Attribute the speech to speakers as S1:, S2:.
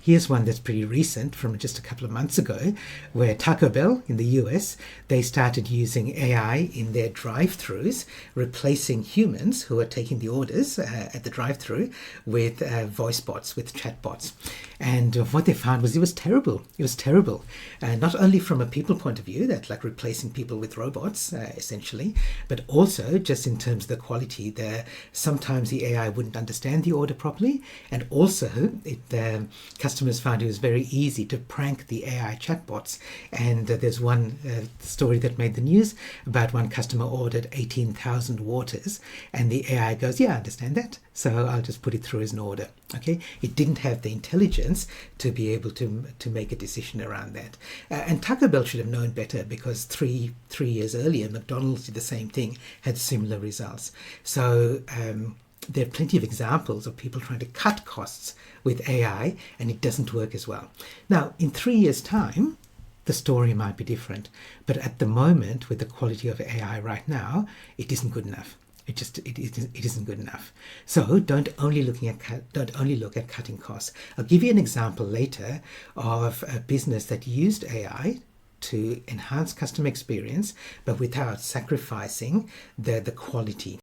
S1: here's one that's pretty recent from just a couple of months ago, where Taco Bell in the US, they started using AI in their drive-thrus, replacing humans who are taking the orders at the drive-thru with voice bots, with chat bots. And what they found was it was terrible. It was terrible. Not only from a people point of view, that like replacing people with robots, essentially, but also just in terms of the quality. Sometimes the AI wouldn't understand the order properly, and also customers found it was very easy to prank the AI chatbots. And there's one story that made the news about one customer ordered 18,000 waters, and the AI goes, yeah, I understand that, so I'll just put it through as an order. Okay, it didn't have the intelligence to be able to make a decision around that. And Taco Bell should have known better, because three years earlier, McDonald's did the same thing, had similar results. So there are plenty of examples of people trying to cut costs with AI, and it doesn't work as well. Now, in 3 years' time, the story might be different. But at the moment, with the quality of AI right now, it isn't good enough. It isn't good enough. So don't only look at cutting costs. I'll give you an example later of a business that used AI to enhance customer experience, but without sacrificing the quality.